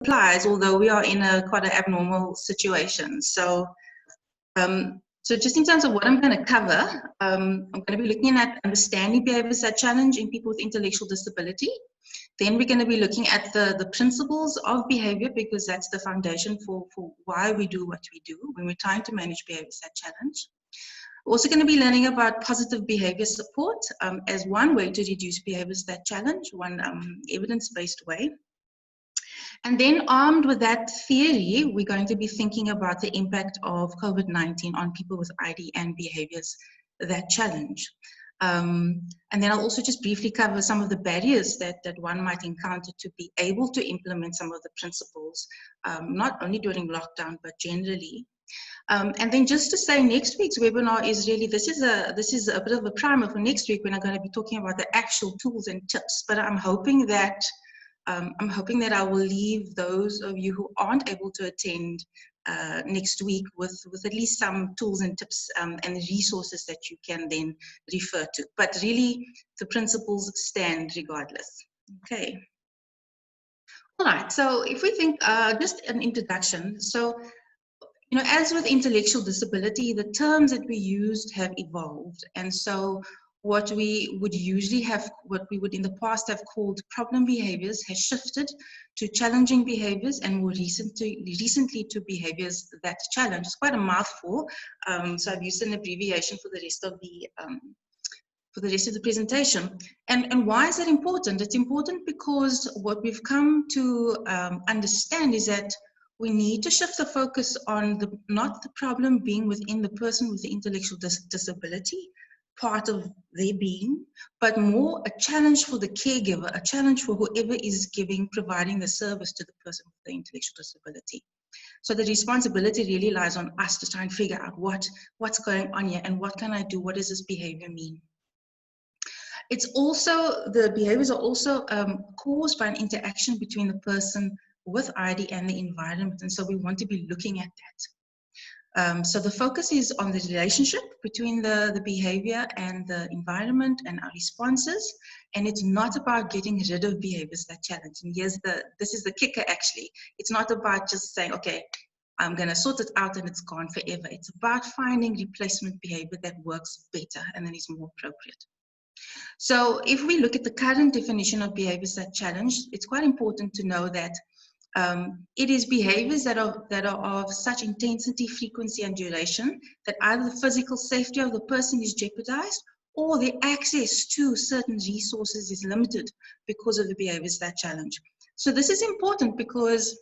applies, although we are in a quite an abnormal situation. So, so just in terms of what I'm going to cover, I'm going to be looking at understanding behaviors that challenge in people with intellectual disability. Then we're going to be looking at the principles of behavior, because that's the foundation for why we do what we do when we're trying to manage behaviors that challenge. We're also going to be learning about positive behavior support as one way to reduce behaviors that challenge, one evidence-based way. And then armed with that theory, we're going to be thinking about the impact of COVID-19 on people with ID and behaviors that challenge. And then I'll also just briefly cover some of the barriers that one might encounter to be able to implement some of the principles, not only during lockdown, but generally. And then just to say, next week's webinar is really, this is a bit of a primer for next week when I'm going to be talking about the actual tools and tips. But I'm hoping that I will leave those of you who aren't able to attend next week with at least some tools and tips and resources that you can then refer to. But really, the principles stand regardless. Okay. All right. So if we think just an introduction. So, you know, as with intellectual disability, the terms that we used have evolved. And so what we would usually have, what we would in the past have called problem behaviors, has shifted to challenging behaviors, and more recently to behaviors that challenge. It's quite a mouthful, so I've used an abbreviation for the rest of the presentation. And why is that important? It's important because what we've come to understand is that we need to shift the focus on not the problem being within the person with the intellectual disability, part of their being, but more a challenge for the caregiver, a challenge for whoever is providing the service to the person with the intellectual disability. So the responsibility really lies on us to try and figure out what's going on here and what can I do, what does this behavior mean? It's also, the behaviors are also caused by an interaction between the person with ID and the environment, and so we want to be looking at that. So the focus is on the relationship between the behavior and the environment and our responses, and it's not about getting rid of behaviors that challenge. And this is the kicker actually. It's not about just saying, okay, I'm going to sort it out and it's gone forever. It's about finding replacement behavior that works better and that is more appropriate. So if we look at the current definition of behaviors that challenge, it's quite important to know that it is behaviors that are of such intensity, frequency, and duration that either the physical safety of the person is jeopardized or their access to certain resources is limited because of the behaviors that challenge. So this is important because,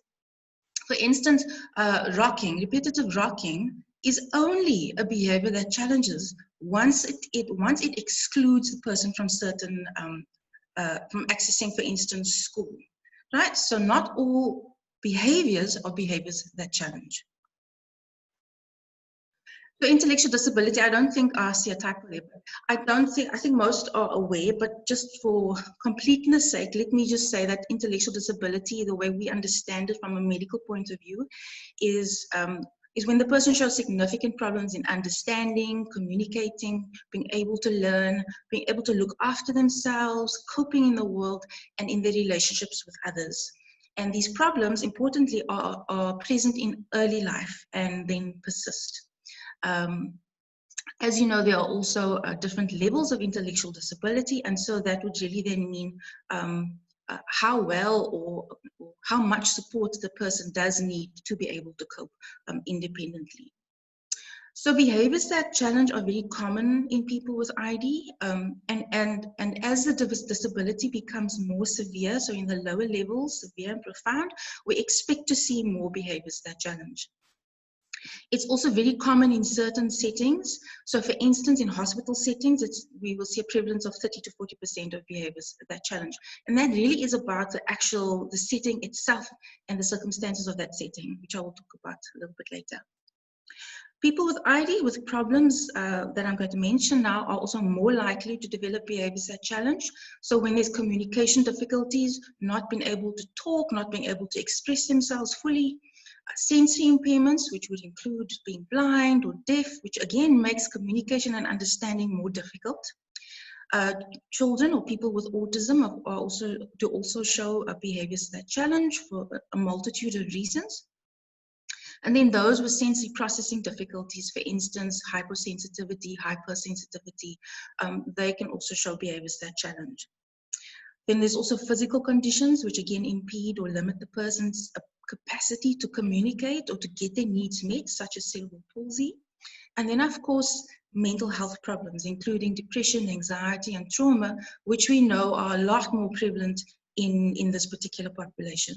for instance, repetitive rocking is only a behavior that challenges once it excludes the person from certain from accessing, for instance, school. Right? So not all behaviors are behaviors that challenge. So intellectual disability, I don't think I see a typo there, but I think most are aware, but just for completeness sake, let me just say that intellectual disability, the way we understand it from a medical point of view, is when the person shows significant problems in understanding, communicating, being able to learn, being able to look after themselves, coping in the world, and in their relationships with others. And these problems, importantly, are present in early life and then persist. As you know, there are also different levels of intellectual disability, and so that would really then mean how well or how much support the person does need to be able to cope independently. So behaviors that challenge are very common in people with ID, and as the disability becomes more severe, so in the lower levels, severe and profound, we expect to see more behaviors that challenge. It's also very common in certain settings. So for instance, in hospital settings, we will see a prevalence of 30 to 40% of behaviors that challenge. And that really is about the setting itself and the circumstances of that setting, which I will talk about a little bit later. People with ID with problems that I'm going to mention now are also more likely to develop behaviors that challenge. So when there's communication difficulties, not being able to talk, not being able to express themselves fully, sensory impairments, which would include being blind or deaf, which again makes communication and understanding more difficult. Children or people with autism are also show behaviors that challenge for a multitude of reasons. And then those with sensory processing difficulties, for instance, hypersensitivity, hypersensitivity, they can also show behaviors that challenge. Then there's also physical conditions which again impede or limit the person's capacity to communicate or to get their needs met, such as cerebral palsy. And then, of course, mental health problems, including depression, anxiety, and trauma, which we know are a lot more prevalent in this particular population.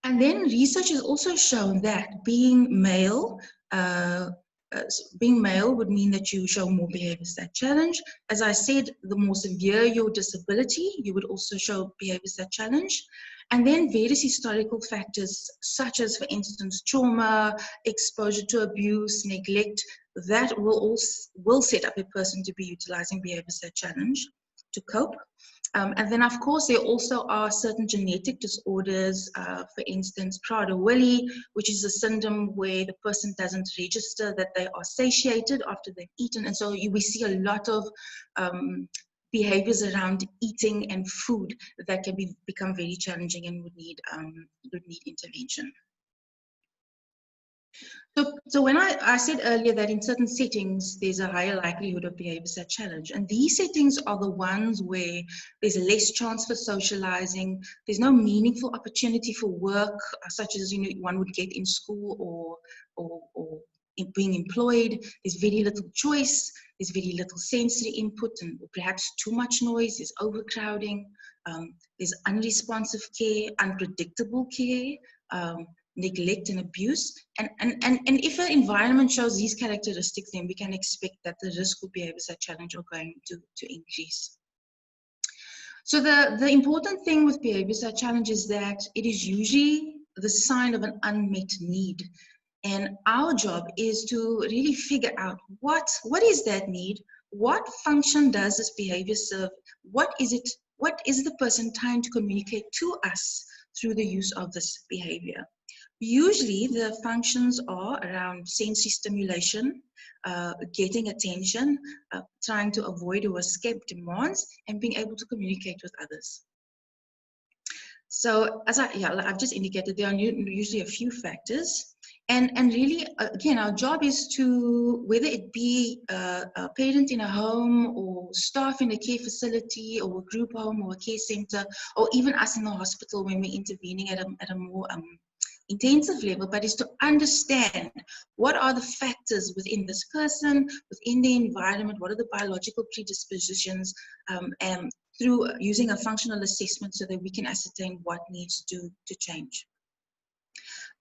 And then research has also shown that being male would mean that you show more behaviors that challenge. As I said, the more severe your disability, you would also show behaviors that challenge. And then various historical factors, such as, for instance, trauma, exposure to abuse, neglect, that will set up a person to be utilizing behaviors that challenge to cope. And then, of course, there also are certain genetic disorders, for instance, Prader-Willi, which is a syndrome where the person doesn't register that they are satiated after they've eaten. And so we see a lot of behaviors around eating and food that can become very challenging and would need intervention. So when I said earlier that in certain settings, there's a higher likelihood of behaviors that challenge. And these settings are the ones where there's less chance for socializing. There's no meaningful opportunity for work, such as one would get in school or in being employed. There's very little choice. There's very little sensory input and perhaps too much noise. There's overcrowding. There's unresponsive care, unpredictable care. Neglect and abuse, and if an environment shows these characteristics, then we can expect that the risk of behaviors that challenge are going to increase. So the important thing with behaviors that challenge is that it is usually the sign of an unmet need, and our job is to really figure out what is that need, what function does this behavior serve, what is the person trying to communicate to us through the use of this behavior. Usually the functions are around sensory stimulation, getting attention, trying to avoid or escape demands, and being able to communicate with others. So as I've just indicated, there are usually a few factors. And really, again, our job is to, whether it be a parent in a home or staff in a care facility or a group home or a care center, or even us in the hospital when we're intervening at a more intensive level, but is to understand what are the factors within this person, within the environment, what are the biological predispositions, and through using a functional assessment so that we can ascertain what needs to change.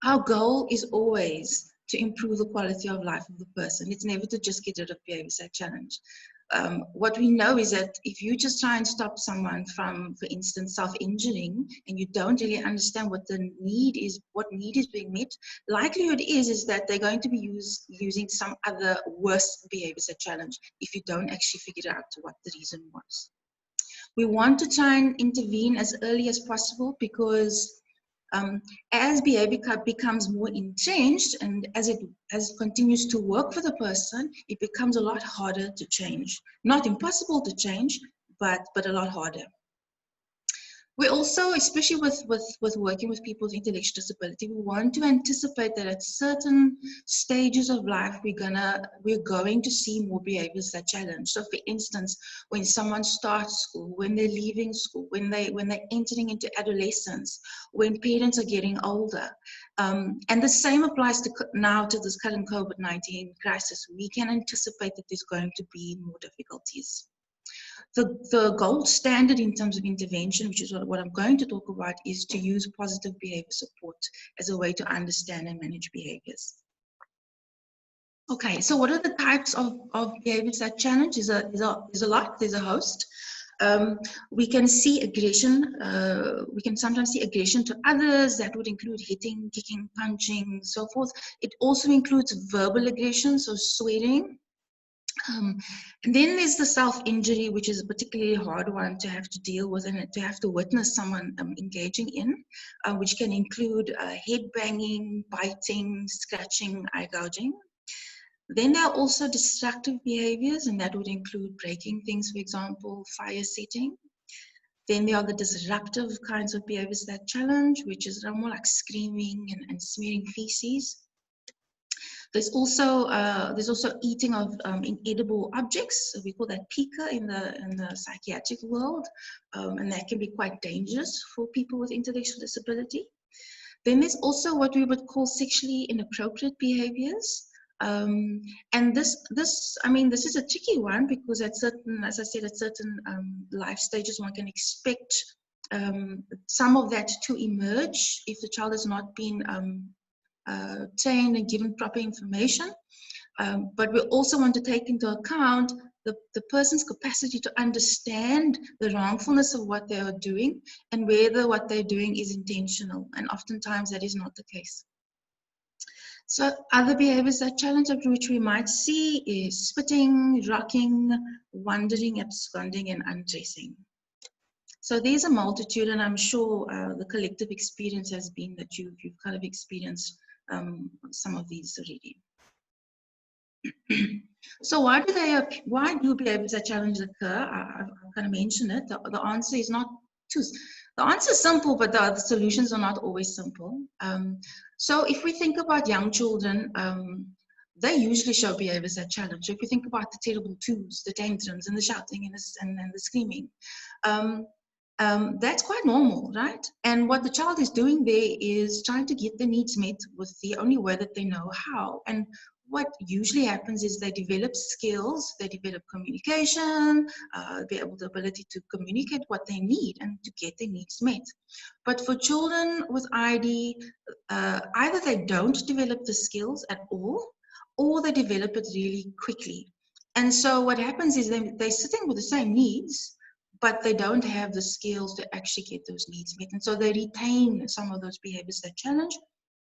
Our goal is always to improve the quality of life of the person. It's never to just get rid of behaviors that challenge. What we know is that if you just try and stop someone from, for instance, self-injuring, and you don't really understand what the need is, what need is being met, likelihood is that they're going to be using some other worse behaviors that challenge if you don't actually figure out what the reason was. We want to try and intervene as early as possible because as behavior becomes more entrenched and as it continues to work for the person, it becomes a lot harder to change. Not impossible to change, but a lot harder. We also, especially with working with people with intellectual disability, we want to anticipate that at certain stages of life, we're going to see more behaviors that challenge. So for instance, when someone starts school, when they're leaving school, when they're entering into adolescence, when parents are getting older. And the same applies now to this current COVID-19 crisis. We can anticipate that there's going to be more difficulties. The gold standard in terms of intervention, which is what I'm going to talk about, is to use positive behavior support as a way to understand and manage behaviors. Okay, so what are the types of behaviors that challenge? There's a lot, there's a host. We can see aggression, we can sometimes see aggression to others. That would include hitting, kicking, punching, so forth. It also includes verbal aggression, so swearing. And then there's the self-injury, which is a particularly hard one to have to deal with and to have to witness someone engaging in, which can include head banging, biting, scratching, eye gouging. Then there are also destructive behaviors, and that would include breaking things, for example, fire setting. Then there are the disruptive kinds of behaviors that challenge, which is more like screaming and smearing feces. There's also eating of inedible objects. We call that pica in the psychiatric world, and that can be quite dangerous for people with intellectual disability. Then there's also what we would call sexually inappropriate behaviors. And this is a tricky one because at certain, as I said, at certain life stages, one can expect some of that to emerge if the child has not been trained and given proper information. But we also want to take into account the person's capacity to understand the wrongfulness of what they are doing and whether what they're doing is intentional. And oftentimes that is not the case. So other behaviors that challenge which we might see is spitting, rocking, wandering, absconding, and undressing. So there's a multitude, and I'm sure the collective experience has been that you've kind of experienced some of these already. So why do behaviors that challenge occur? I've kind of mentioned it. The answer is not too. The answer is simple, but the solutions are not always simple. So if we think about young children, they usually show behaviors that challenge. So if you think about the terrible twos, the tantrums, and the shouting and the screaming, that's quite normal, right? And what the child is doing there is trying to get their needs met with the only way that they know how. And what usually happens is they develop skills, they develop communication, the ability to communicate what they need and to get their needs met. But for children with ID, either they don't develop the skills at all, or they develop it really quickly. And so what happens is they're sitting with the same needs, but they don't have the skills to actually get those needs met. And so they retain some of those behaviors that challenge,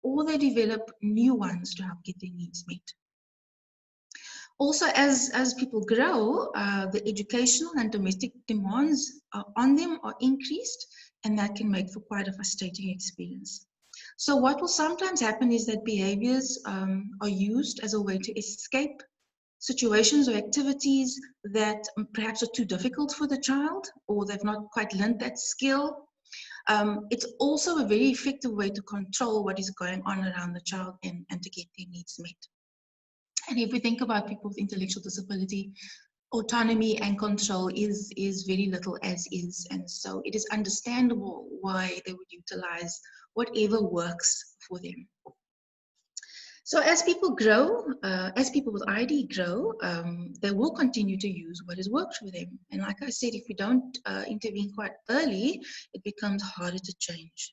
or they develop new ones to help get their needs met. Also, as people grow, the educational and domestic demands on them are increased, and that can make for quite a frustrating experience. So what will sometimes happen is that behaviors are used as a way to escape situations or activities that perhaps are too difficult for the child, or they've not quite learned that skill. It's also a very effective way to control what is going on around the child and to get their needs met. And if we think about people with intellectual disability, autonomy and control is very little as is. And so it is understandable why they would utilize whatever works for them. So as people grow, as people with ID grow, they will continue to use what has worked for them. And like I said, if we don't intervene quite early, it becomes harder to change.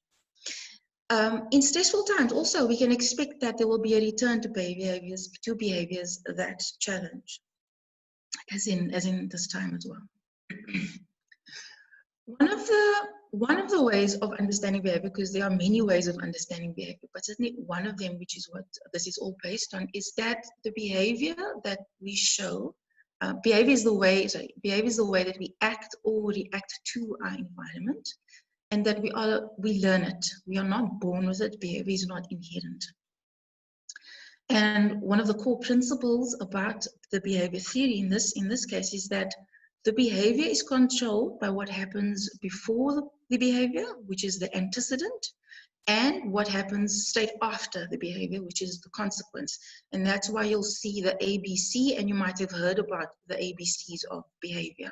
In stressful times, also, we can expect that there will be a return to behaviors that challenge, as in this time as well. One of the ways of understanding behavior, because there are many ways of understanding behavior, but certainly one of them, which is what this is all based on, is that the behavior that we show, behavior is the way that we act or react to our environment, and that we learn it. We are not born with it. Behavior is not inherent. And one of the core principles about the behavior theory in this case is that the behavior is controlled by what happens before the behavior, which is the antecedent, and what happens straight after the behavior, which is the consequence. And that's why you'll see the ABC, and you might have heard about the ABCs of behavior.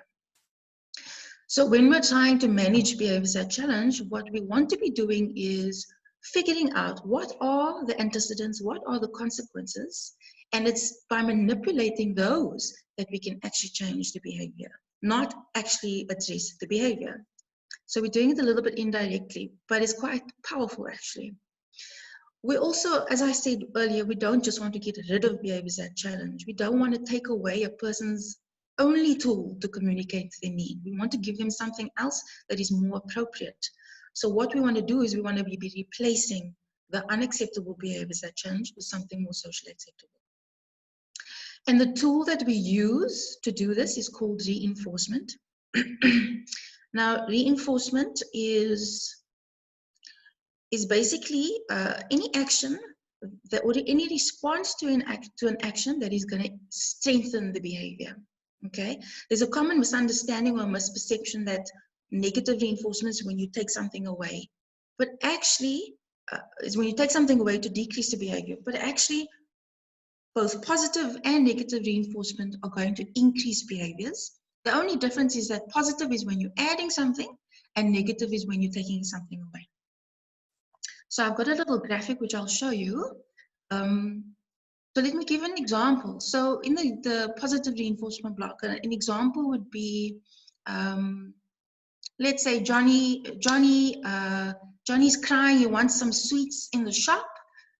So when we're trying to manage behaviors that challenge, what we want to be doing is figuring out what are the antecedents, what are the consequences, and it's by manipulating those that we can actually change the behavior, not actually address the behavior. So we're doing it a little bit indirectly, but it's quite powerful actually. We also, as I said earlier, we don't just want to get rid of behaviors that challenge. We don't want to take away a person's only tool to communicate their need. We want to give them something else that is more appropriate. So what we want to do is we want to be replacing the unacceptable behaviors that challenge with something more socially acceptable. And the tool that we use to do this is called reinforcement. Now, reinforcement is basically any action any response to an action that is going to strengthen the behavior. Okay, there's a common misunderstanding or misperception that negative reinforcement is when you take something away, but actually is when you take something away to decrease the behavior. But actually, both positive and negative reinforcement are going to increase behaviors. The only difference is that positive is when you're adding something, and negative is when you're taking something away. So I've got a little graphic which I'll show you. So let me give an example. So in the positive reinforcement block, an example would be, let's say Johnny's crying, he wants some sweets in the shop.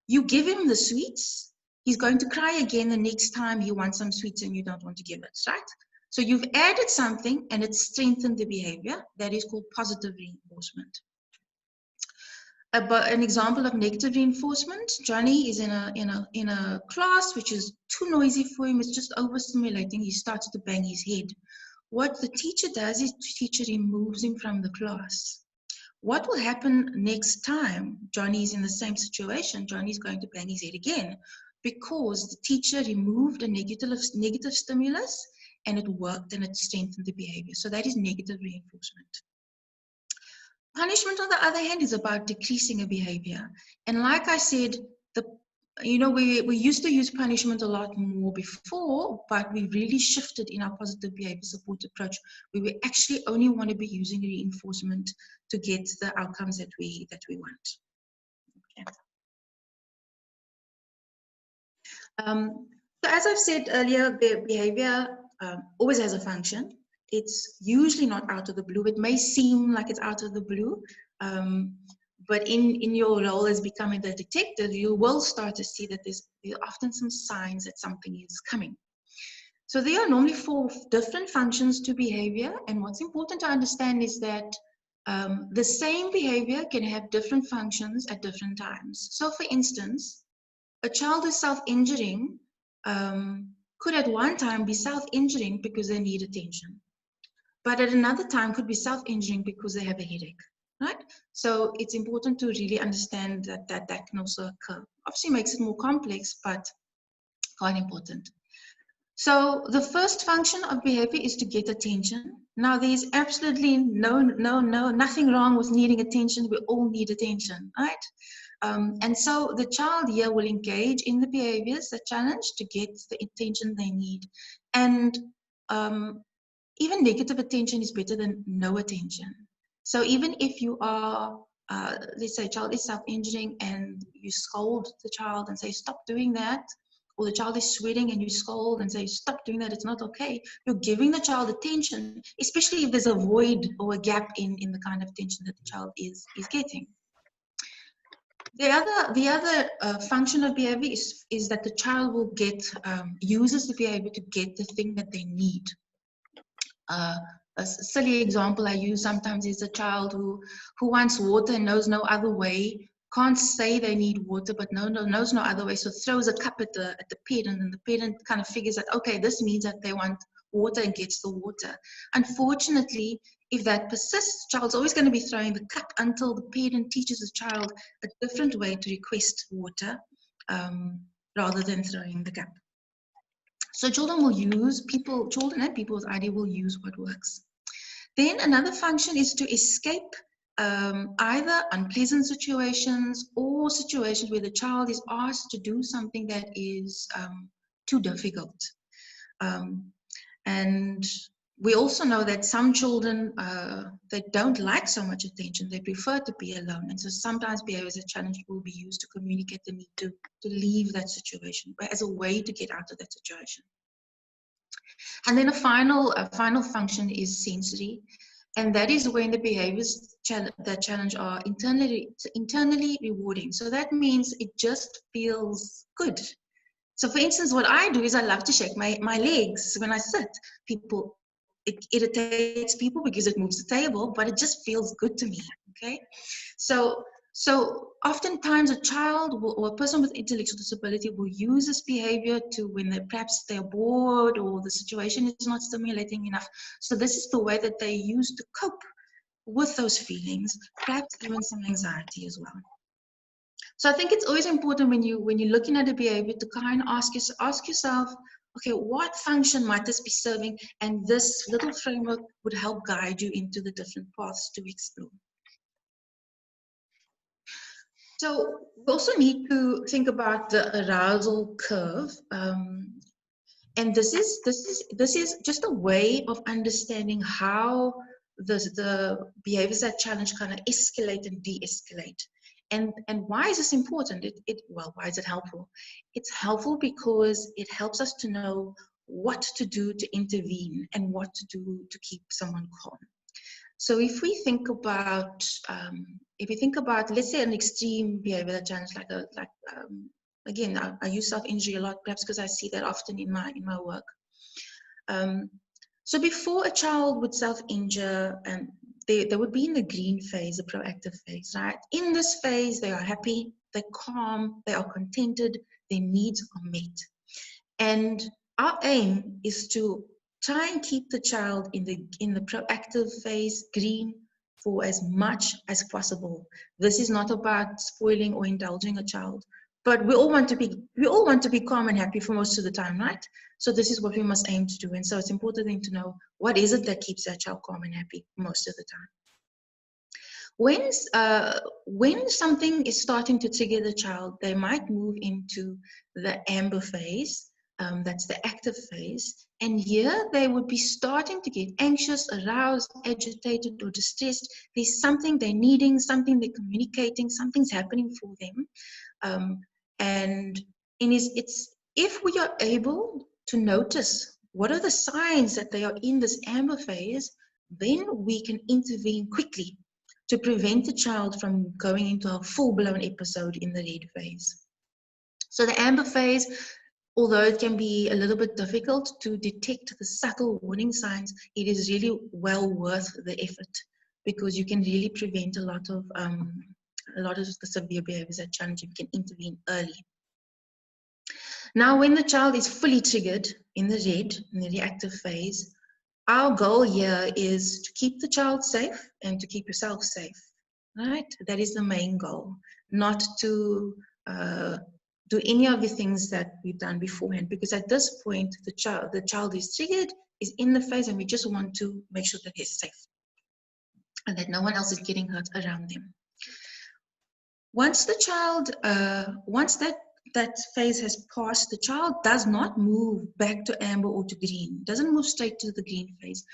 You give him the sweets, he's going to cry again the next time he wants some sweets and you don't want to give it, right? So you've added something and it's strengthened the behavior. That is called positive reinforcement. An example of negative reinforcement: Johnny is in a class which is too noisy for him. It's just overstimulating. He starts to bang his head. What the teacher does is the teacher removes him from the class. What will happen next time Johnny is in the same situation? Johnny is going to bang his head again because the teacher removed a negative stimulus and it worked and it strengthened the behavior. So that is negative reinforcement. Punishment, on the other hand, is about decreasing a behavior. And like I said, we used to use punishment a lot more before, but we really shifted in our positive behavior support approach, where we actually only want to be using reinforcement to get the outcomes that we want. Okay. So as I've said earlier, the behavior always has a function. It's usually not out of the blue. It may seem like it's out of the blue, but in your role as becoming the detective, you will start to see that there are often some signs that something is coming. So there are normally 4 different functions to behavior, and what's important to understand is that the same behavior can have different functions at different times. So for instance, a child who's self-injuring could at one time be self-injuring because they need attention, but at another time could be self-injuring because they have a headache, right? So it's important to really understand that can also occur. Obviously makes it more complex, but quite important. So the first function of behavior is to get attention. Now there's absolutely nothing wrong with needing attention. We all need attention, right? And so the child here will engage in the behaviors, the challenge, to get the attention they need. And even negative attention is better than no attention. So even if you are, let's say a child is self-injuring and you scold the child and say, stop doing that, or the child is sweating and you scold and say, stop doing that, it's not okay, you're giving the child attention, especially if there's a void or a gap in the kind of attention that the child is getting. The other function of behavior is that the child will uses the behavior to get the thing that they need. A silly example I use sometimes is a child who wants water and knows no other way, can't say they need water, but knows no other way, so throws a cup at the parent, and the parent kind of figures that, okay, this means that they want water, and gets the water. Unfortunately, if that persists, the child's always going to be throwing the cup until the parent teaches the child a different way to request water rather than throwing the cup. So children and people with ID will use what works. Then another function is to escape either unpleasant situations or situations where the child is asked to do something that is too difficult. And we also know that some children, they don't like so much attention. They prefer to be alone. And so sometimes behavior as a challenge will be used to communicate the need to leave that situation as a way to get out of that situation. And then a final function is sensory. And that is when the behaviors that challenge are internally rewarding. So that means it just feels good. So for instance, what I do is I love to shake my legs when I sit. It irritates people because it moves the table, but it just feels good to me, okay? So oftentimes a child or a person with intellectual disability will use this behavior to when perhaps they're bored or the situation is not stimulating enough. So this is the way that they use to cope with those feelings, perhaps even some anxiety as well. So I think it's always important when you're looking at a behavior to kind of ask yourself, okay, what function might this be serving? And this little framework would help guide you into the different paths to explore. So we also need to think about the arousal curve. And this is just a way of understanding how the behaviors that challenge kind of escalate and de-escalate. And why is this important? Well, why is it helpful? It's helpful because it helps us to know what to do to intervene and what to do to keep someone calm. So if we think about, let's say, an extreme behavior that challenge, again, I use self-injury a lot, perhaps because I see that often in my work. So before a child would self-injure, they would be in the green phase, the proactive phase, right? In this phase, they are happy, they're calm, they are contented, their needs are met. And our aim is to try and keep the child in the proactive phase, green, for as much as possible. This is not about spoiling or indulging a child, but we all want to be calm and happy for most of the time, right? So this is what we must aim to do. And so it's important to know what is it that keeps that child calm and happy most of the time. When something is starting to trigger the child, they might move into the amber phase. That's the active phase. And here they would be starting to get anxious, aroused, agitated, or distressed. There's something they're needing, something they're communicating, something's happening for them. And it's if we are able to notice what are the signs that they are in this amber phase, then we can intervene quickly to prevent the child from going into a full-blown episode in the red phase. So the amber phase, although it can be a little bit difficult to detect the subtle warning signs, it is really well worth the effort because you can really prevent a lot of the severe behaviors that challenge. You can intervene early. Now, when the child is fully triggered in the red, in the reactive phase, our goal here is to keep the child safe and to keep yourself safe, right? That is the main goal, not to do any of the things that we've done beforehand, because at this point, the child is triggered, is in the phase, and we just want to make sure that they're safe and that no one else is getting hurt around them. Once the child, once that phase has passed, the child does not move back to amber or to green, doesn't move straight to the green phase.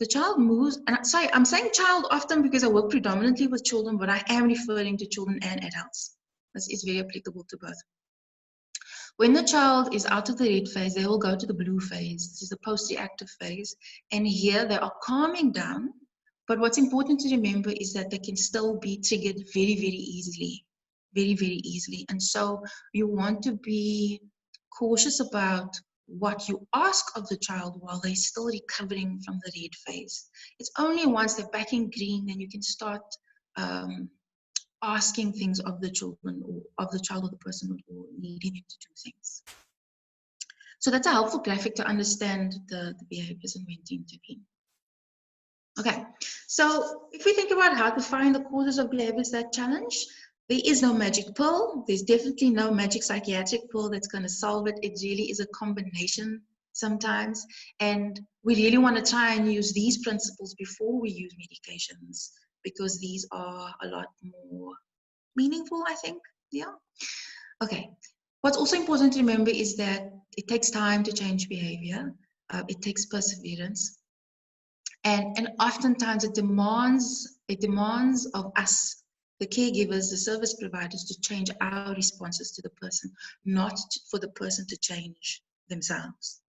The child moves, and sorry, I'm saying child often because I work predominantly with children, but I am referring to children and adults. This is very applicable to both. When the child is out of the red phase, they will go to the blue phase. This is the post-reactive phase. And here they are calming down. But what's important to remember is that they can still be triggered very, very easily. Very, very easily. And so you want to be cautious about what you ask of the child while they're still recovering from the red phase. It's only once they're back in green then you can start asking things of the children or of the child or the person or needing them to do things. So that's a helpful graphic to understand the behaviors and when to intervene. Okay, so if we think about how to find the causes of behaviors that challenge, there is no magic pill. There's definitely no magic psychiatric pill that's going to solve it. It really is a combination sometimes. And we really want to try and use these principles before we use medications because these are a lot more meaningful, I think. Yeah. Okay. What's also important to remember is that it takes time to change behavior. It takes perseverance. And oftentimes it demands of us, the caregivers, the service providers, to change our responses to the person, not for the person to change themselves.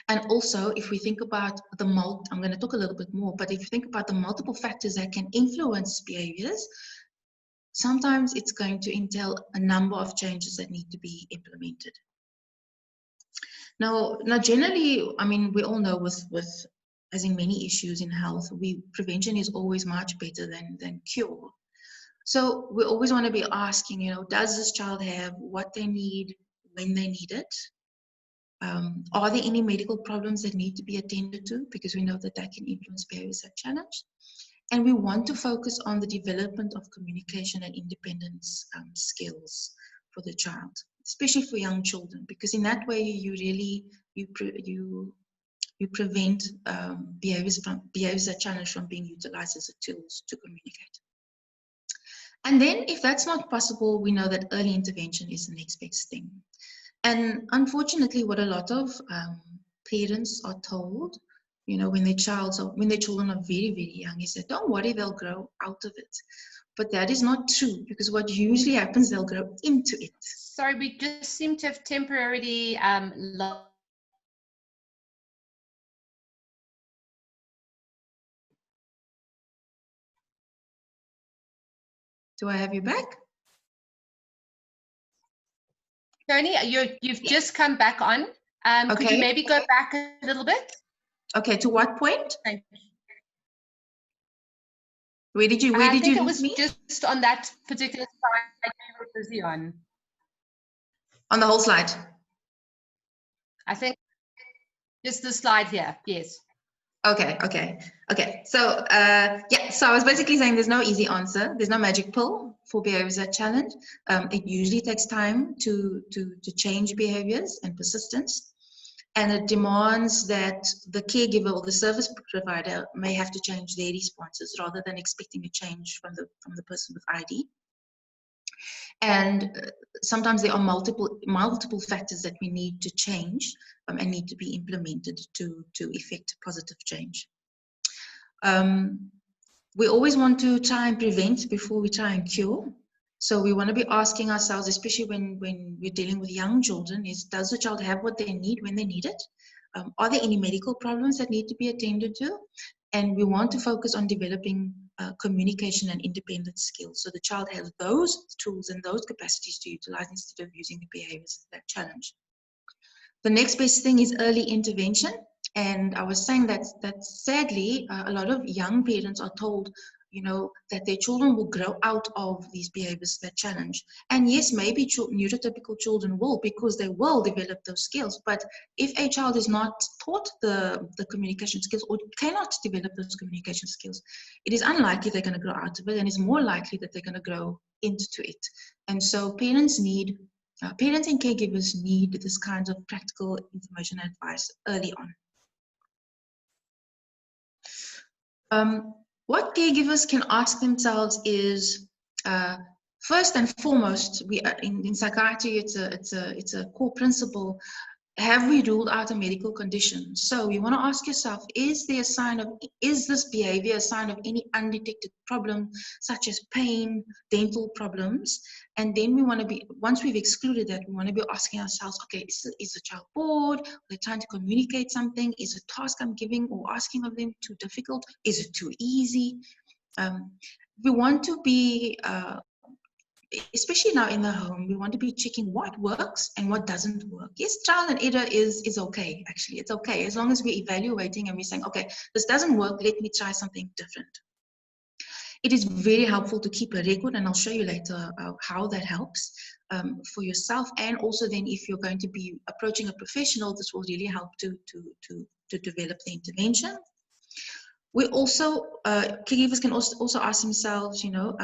And also, if we think about I'm going to talk a little bit more, but if you think about the multiple factors that can influence behaviors, sometimes it's going to entail a number of changes that need to be implemented. Now generally, I mean, we all know with as in many issues in health, prevention is always much better than cure. So we always want to be asking, does this child have what they need when they need it? Are there any medical problems that need to be attended to? Because we know that can influence behaviors that challenge. And we want to focus on the development of communication and independence skills for the child, especially for young children, because in that way you really you prevent behaviors that challenge from being utilized as tools to communicate. And then if that's not possible, we know that early intervention is the next best thing. And unfortunately, what a lot of parents are told, you know, when their children are very, very young, is that don't worry, they'll grow out of it. But that is not true, because what usually happens, they'll grow into it. Sorry, we just seem to have temporarily lost. Do I have you back? Tony, you've just come back on. Okay. Could you maybe go back a little bit? Okay, to what point? Thank you. Where did you I think it lose was me? just on that particular slide you were busy on. On the whole slide? I think just the slide here, yes. Okay. So yeah, so I was basically saying there's no easy answer. There's no magic pill for behaviors that challenge. It usually takes time to change behaviors and persistence. And it demands that the caregiver or the service provider may have to change their responses rather than expecting a change from the person with ID. And sometimes there are multiple factors that we need to change and need to be implemented to effect positive change. We always want to try and prevent before we try and cure. So we want to be asking ourselves, especially when we're dealing with young children, is does the child have what they need when they need it? Are there any medical problems that need to be attended to? And we want to focus on developing communication and independent skills. So the child has those tools and those capacities to utilize instead of using the behaviors that challenge. The next best thing is early intervention. And I was saying that sadly, a lot of young parents are told, you know, that their children will grow out of these behaviors that challenge. And yes, maybe neurotypical children will, because they will develop those skills. But if a child is not taught the communication skills or cannot develop those communication skills, it is unlikely they're going to grow out of it, and it's more likely that they're going to grow into it. And so parents and caregivers need this kind of practical information and advice early on. What caregivers can ask themselves is, first and foremost, we are in psychiatry, it's a core principle. Have we ruled out a medical condition? So you want to ask yourself, is this behavior a sign of any undetected problem, such as pain, dental problems? And then we want to be, once we've excluded that, we want to be asking ourselves, okay, is the child bored? Are they trying to communicate something? Is the task I'm giving or asking of them too difficult? Is it too easy? We want to be, especially now in the home, we want to be checking what works and what doesn't work. Yes, trial and error is okay, actually. It's okay, as long as we're evaluating and we're saying, okay, this doesn't work, let me try something different. It is very helpful to keep a record, and I'll show you later how that helps for yourself. And also then if you're going to be approaching a professional, this will really help to develop the intervention. We also, caregivers can also ask themselves, you know,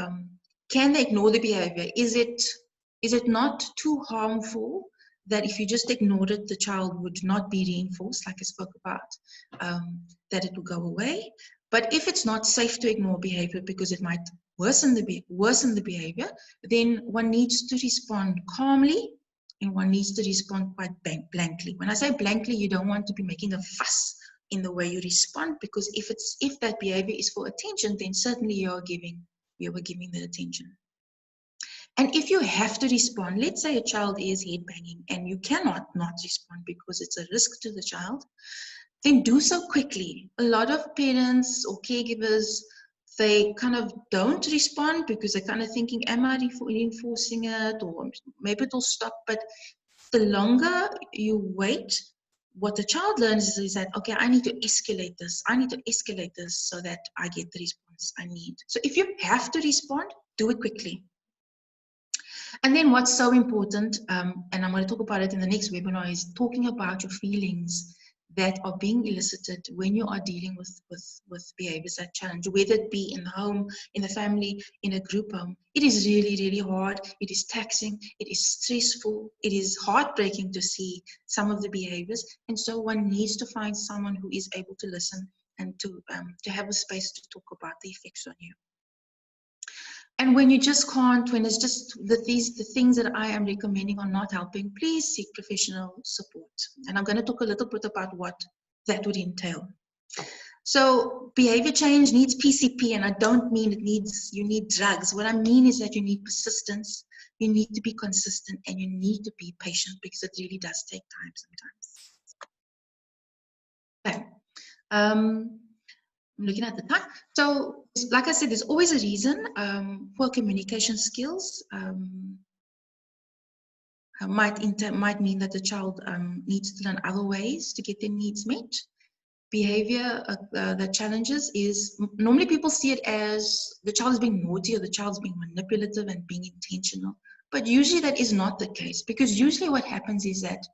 can they ignore the behavior? Is it not too harmful that if you just ignored it, the child would not be reinforced, like I spoke about, that it will go away? But if it's not safe to ignore behavior because it might worsen the behavior, then one needs to respond calmly and one needs to respond quite blankly. When I say blankly, you don't want to be making a fuss in the way you respond, because if that behavior is for attention, then certainly you are giving the attention. And if you have to respond, let's say a child is head banging and you cannot not respond because it's a risk to the child, then do so quickly. A lot of parents or caregivers, they kind of don't respond because they're kind of thinking, am I reinforcing it, or maybe it'll stop. But the longer you wait, what the child learns is that, okay, I need to escalate this so that I get the response I need. So if you have to respond, do it quickly. And then what's so important, and I'm going to talk about it in the next webinar, is talking about your feelings that are being elicited when you are dealing with behaviors that challenge, whether it be in the home, in the family, in a group home. It is really, really hard. It is taxing. It is stressful. It is heartbreaking to see some of the behaviors. And so one needs to find someone who is able to listen and to have a space to talk about the effects on you. And when you just can't, when it's just the things that I am recommending are not helping, please seek professional support. And I'm going to talk a little bit about what that would entail. So behavior change needs PCP, and I don't mean you need drugs. What I mean is that you need persistence, you need to be consistent, and you need to be patient, because it really does take time sometimes. Okay. I'm looking at the time. So, like I said, there's always a reason. Poor communication skills might mean that the child needs to learn other ways to get their needs met. Behavior that challenges is, normally people see it as the child is being naughty or the child is being manipulative and being intentional. But usually that is not the case, because usually what happens is that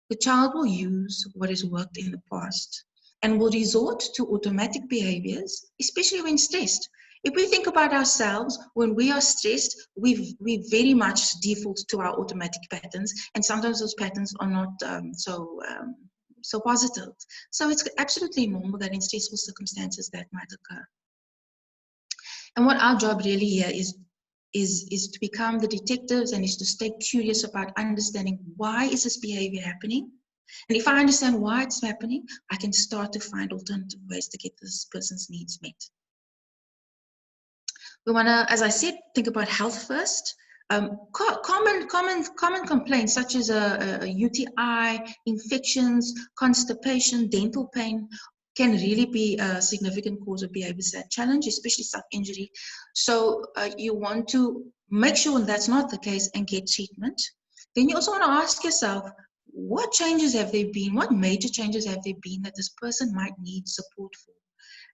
the child will use what has worked in the past and will resort to automatic behaviors, especially when stressed. If we think about ourselves, when we are stressed, we very much default to our automatic patterns, and sometimes those patterns are not so positive. So it's absolutely normal that in stressful circumstances that might occur. And what our job really here is to become the detectives, and is to stay curious about understanding, why is this behavior happening? And if I understand why it's happening, I can start to find alternative ways to get this person's needs met. We want to, as I said, think about health first. Common complaints such as a UTI, infections, constipation, dental pain can really be a significant cause of behavior challenge, especially self-injury. So you want to make sure that's not the case and get treatment. Then you also want to ask yourself, what changes have there been? What major changes have there been that this person might need support for?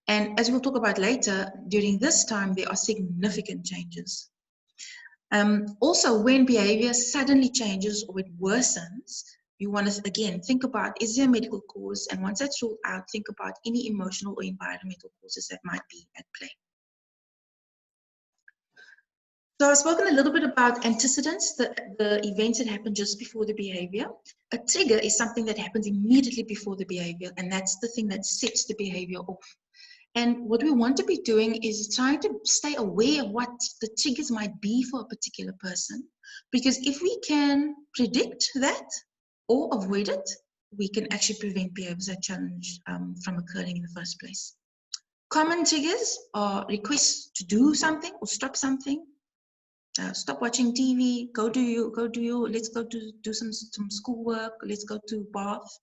And as we'll talk about later, during this time, there are significant changes. Also, when behavior suddenly changes or it worsens, you want to, again, think about, is there a medical cause? And once that's ruled out, think about any emotional or environmental causes that might be at play. So I've spoken a little bit about antecedents, the events that happen just before the behavior. A trigger is something that happens immediately before the behavior, and that's the thing that sets the behavior off. And what we want to be doing is trying to stay aware of what the triggers might be for a particular person, because if we can predict that or avoid it, we can actually prevent behaviors that challenge from occurring in the first place. Common triggers are requests to do something or stop something. Stop watching TV, let's go to do some schoolwork, let's go to bath.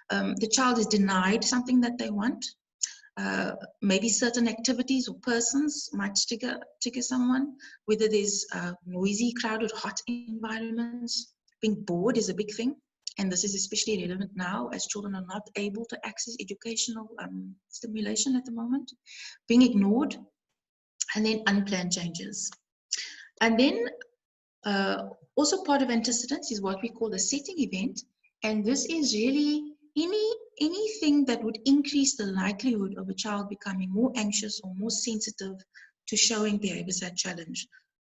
The child is denied something that they want. Maybe certain activities or persons might trigger someone, whether there's noisy, crowded, hot environments. Being bored is a big thing, and this is especially relevant now as children are not able to access educational stimulation at the moment. Being ignored, and then unplanned changes. And then also part of antecedents is what we call the setting event. And this is really anything that would increase the likelihood of a child becoming more anxious or more sensitive to showing behaviors that challenge.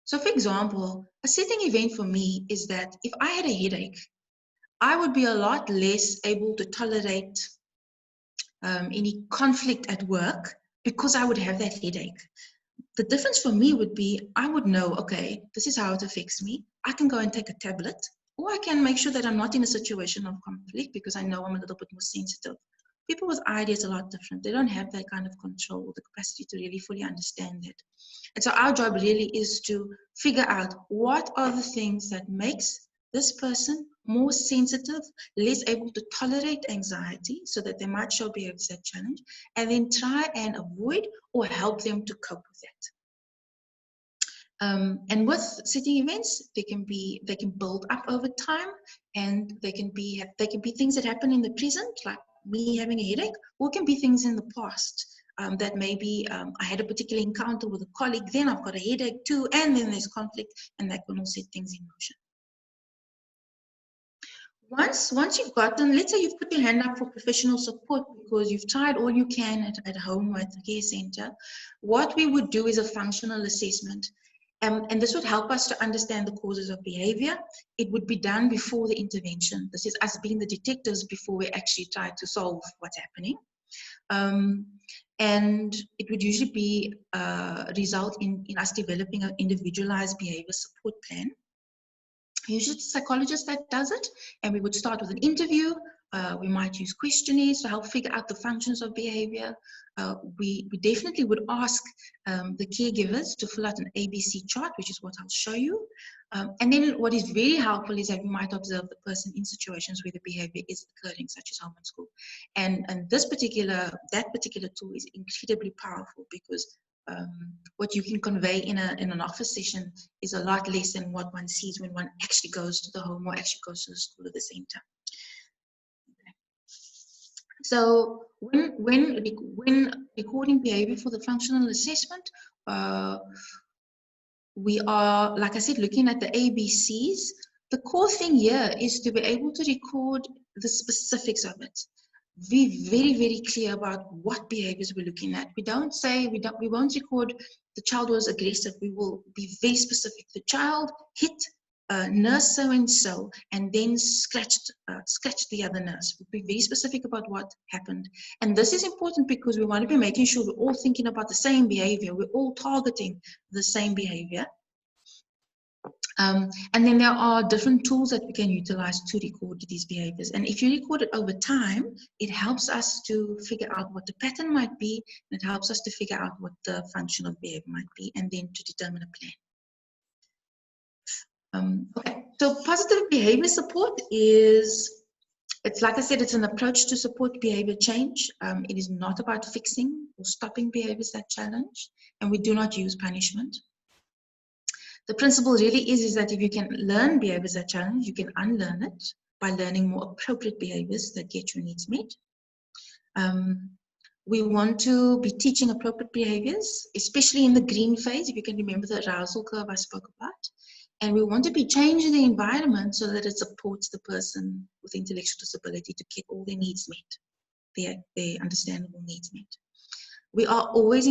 So for example, a setting event for me is that if I had a headache, I would be a lot less able to tolerate any conflict at work because I would have that headache. The difference for me would be, I would know, okay, this is how it affects me. I can go and take a tablet, or I can make sure that I'm not in a situation of conflict because I know I'm a little bit more sensitive. People with ideas are a lot different. They don't have that kind of control or the capacity to really fully understand it. And so our job really is to figure out what are the things that makes this person more sensitive, less able to tolerate anxiety, so that they might show behaviors that challenge, and then try and avoid or help them to cope with that. And with setting events, they can build up over time, and they can be things that happen in the present, like me having a headache, or it can be things in the past. That maybe I had a particular encounter with a colleague, then I've got a headache too, and then there's conflict, and that can all set things in motion. Once you've gotten, let's say you've put your hand up for professional support because you've tried all you can at home or at the care center, what we would do is a functional assessment. And this would help us to understand the causes of behavior. It would be done before the intervention. This is us being the detectives before we actually try to solve what's happening. And it would usually be result in us developing an individualized behavior support plan. Usually it's a psychologist that does it, and we would start with an interview. We might use questionnaires to help figure out the functions of behavior. We definitely would ask the caregivers to fill out an ABC chart, which is what I'll show you. And then what is very helpful is that we might observe the person in situations where the behavior is occurring, such as home and school. And that particular tool is incredibly powerful because what you can convey in an office session is a lot less than what one sees when one actually goes to the home or actually goes to the school at the same time. So when recording behavior for the functional assessment, we are, like I said, looking at the ABCs. The core thing here is to be able to record the specifics of it. Be very, very clear about what behaviors we're looking at. We don't say, we won't record the child was aggressive. We will be very specific. The child hit nurse so-and-so and then scratched the other nurse. We'll be very specific about what happened. And this is important because we want to be making sure we're all thinking about the same behavior. We're all targeting the same behavior. And then there are different tools that we can utilize to record these behaviors. And if you record it over time, it helps us to figure out what the pattern might be, and it helps us to figure out what the function of behavior might be, and then to determine a plan. Okay, so positive behavior support is, it's like I said, it's an approach to support behavior change. It is not about fixing or stopping behaviors that challenge, and we do not use punishment. The principle really is that if you can learn behaviors that challenge, you can unlearn it by learning more appropriate behaviors that get your needs met. We want to be teaching appropriate behaviors, especially in the green phase, if you can remember the arousal curve I spoke about. And we want to be changing the environment so that it supports the person with intellectual disability to get all their needs met, their understandable needs met. We are always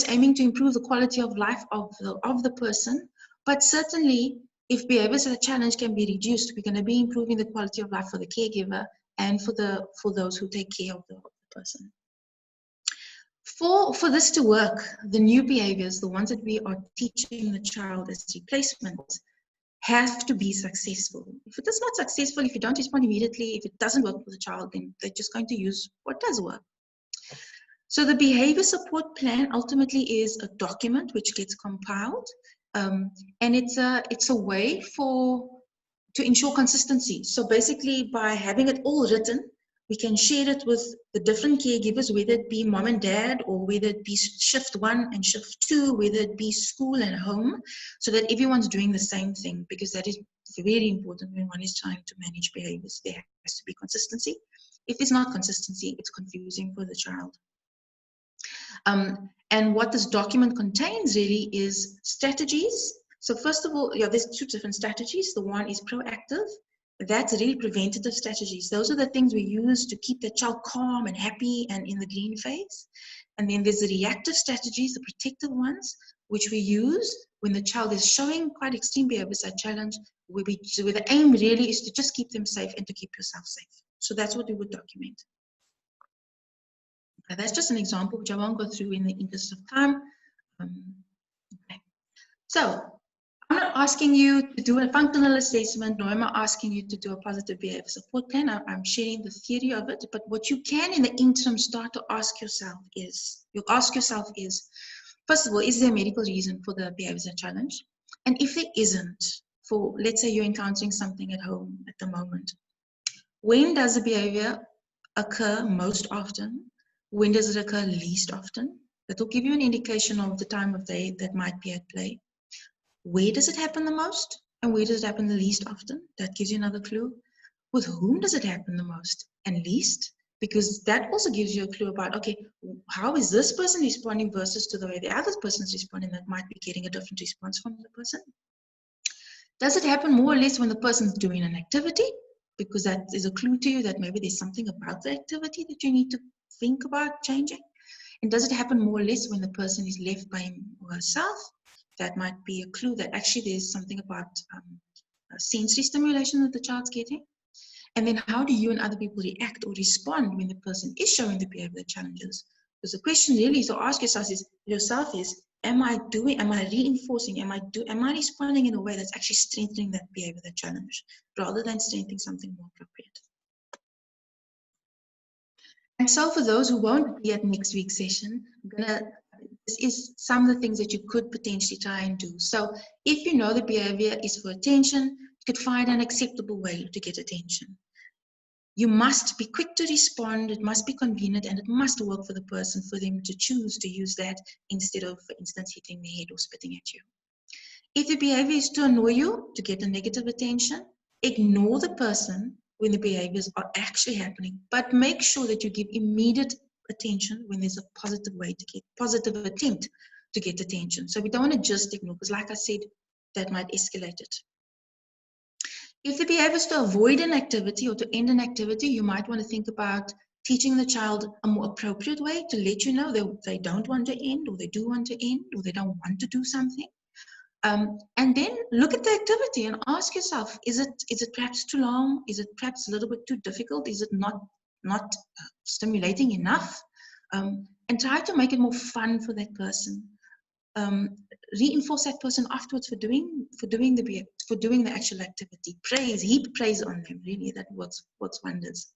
aiming to improve the quality of life of the person, but certainly if behaviors that challenge can be reduced, we're going to be improving the quality of life for the caregiver and for those who take care of the person. For this to work, the new behaviors, the ones that we are teaching the child as replacement, have to be successful. If it is not successful, if you don't respond immediately, if it doesn't work for the child, then they're just going to use what does work. So the behavior support plan ultimately is a document which gets compiled, and it's a way to ensure consistency. So basically, by having it all written, we can share it with the different caregivers, whether it be mom and dad, or whether it be shift 1 and shift 2, whether it be school and home, so that everyone's doing the same thing, because that is very important when one is trying to manage behaviors. There has to be consistency. If there's not consistency, it's confusing for the child. And what this document contains really is strategies. So first of all, there's 2 different strategies. The one is proactive. That's really preventative strategies. Those are the things we use to keep the child calm and happy and in the green phase. And then there's the reactive strategies, the protective ones, which we use when the child is showing quite extreme behaviors that challenge, where the aim really is to just keep them safe and to keep yourself safe. So that's what we would document. That's just an example, which I won't go through in the interest of time. Okay. So I'm not asking you to do a functional assessment, nor am I asking you to do a positive behavior support plan. I'm sharing the theory of it, but what you can in the interim start to ask yourself is, first of all, is there a medical reason for the behaviors that challenge? And if there isn't, let's say you're encountering something at home at the moment, when does the behavior occur most often? When does it occur least often? That will give you an indication of the time of day that might be at play. Where does it happen the most? And where does it happen the least often? That gives you another clue. With whom does it happen the most and least? Because that also gives you a clue about, okay, how is this person responding versus to the way the other person is responding that might be getting a different response from the person? Does it happen more or less when the person's doing an activity? because that is a clue to you that maybe there's something about the activity that you need to think about changing. And does it happen more or less when the person is left by him or herself? That might be a clue that actually there's something about sensory stimulation that the child's getting. And then how do you and other people react or respond when the person is showing the behavior challenges? Because the question really to ask yourself is, am I reinforcing, am I responding in a way that's actually strengthening that behavior, that challenge, rather than strengthening something more appropriate? And so for those who won't be at next week's session, this is some of the things that you could potentially try and do. So if you know the behavior is for attention, you could find an acceptable way to get attention. You must be quick to respond, it must be convenient, and it must work for the person for them to choose to use that instead of, for instance, hitting their head or spitting at you. If the behavior is to annoy you, to get a negative attention, ignore the person when the behaviors are actually happening, but make sure that you give immediate attention when there's a positive way to get, positive attempt to get attention. So we don't want to just ignore, because like I said, that might escalate it. If the behavior is to avoid an activity or to end an activity, you might want to think about teaching the child a more appropriate way to let you know they don't want to end, or they do want to end, or they don't want to do something. And then look at the activity and ask yourself, is it perhaps too long? Is it perhaps a little bit too difficult? Is it not stimulating enough? And try to make it more fun for that person. Reinforce that person afterwards for doing the actual activity. Heap praise on them. Really, that works wonders.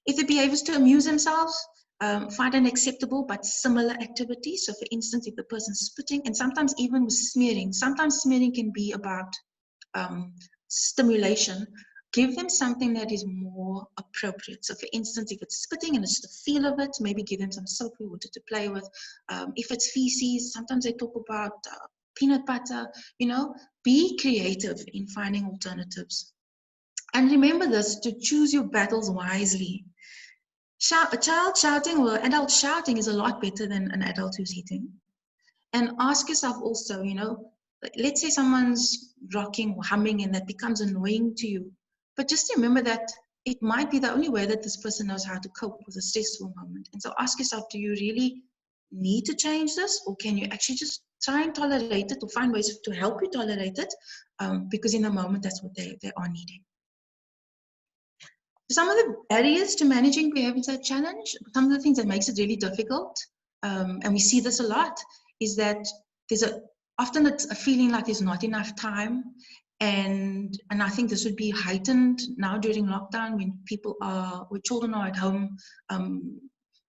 If the behavior is to amuse themselves, find an acceptable but similar activity. So, for instance, if the person's spitting, and sometimes even with smearing, sometimes smearing can be about stimulation. Give them something that is more appropriate. So for instance, if it's spitting and it's the feel of it, maybe give them some soapy water to play with. If it's feces, sometimes they talk about peanut butter. Be creative in finding alternatives. And remember this, to choose your battles wisely. A child shouting or an adult shouting is a lot better than an adult who's hitting. And ask yourself also, let's say someone's rocking or humming and that becomes annoying to you. But just remember that it might be the only way that this person knows how to cope with a stressful moment. And so ask yourself, do you really need to change this? Or can you actually just try and tolerate it, or find ways to help you tolerate it? Because in the moment, that's what they are needing. Some of the barriers to managing behavioral challenge, some of the things that makes it really difficult, and we see this a lot, is that there's often a feeling like there's not enough time. And I think this would be heightened now during lockdown when children are at home.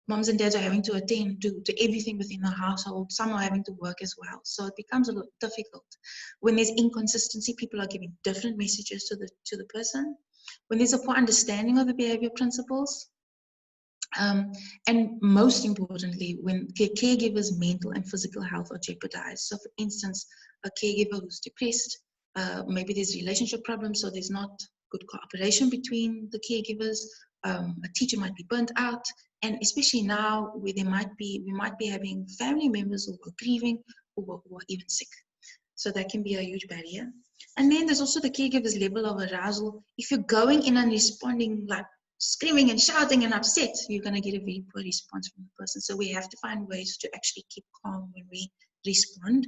Moms and dads are having to attend to everything within the household. Some are having to work as well. So it becomes a little difficult. When there's inconsistency, people are giving different messages to the person. When there's a poor understanding of the behavior principles. And most importantly, when caregivers' mental and physical health are jeopardized. So for instance, a caregiver who's depressed, maybe there's relationship problems, so there's not good cooperation between the caregivers. A teacher might be burnt out, and especially now where we might be having family members who are grieving or who are even sick. So that can be a huge barrier. And then there's also the caregiver's level of arousal. If you're going in and responding like screaming and shouting and upset, you're going to get a very poor response from the person. So we have to find ways to actually keep calm when we respond.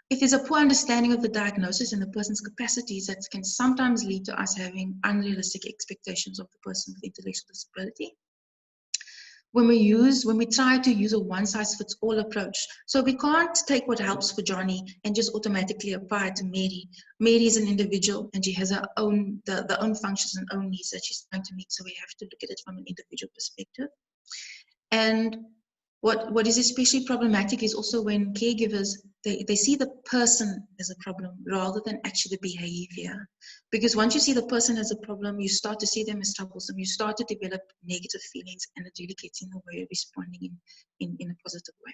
If there's a poor understanding of the diagnosis and the person's capacities, that can sometimes lead to us having unrealistic expectations of the person with intellectual disability. When we try to use a one-size-fits-all approach. So we can't take what helps for Johnny and just automatically apply it to Mary. Mary is an individual and she has her own, the own functions and own needs that she's trying to meet. So we have to look at it from an individual perspective. And what is especially problematic is also when caregivers, they see the person as a problem rather than actually the behavior. Because once you see the person as a problem, you start to see them as troublesome. You start to develop negative feelings, and it really gets in the way of responding in a positive way.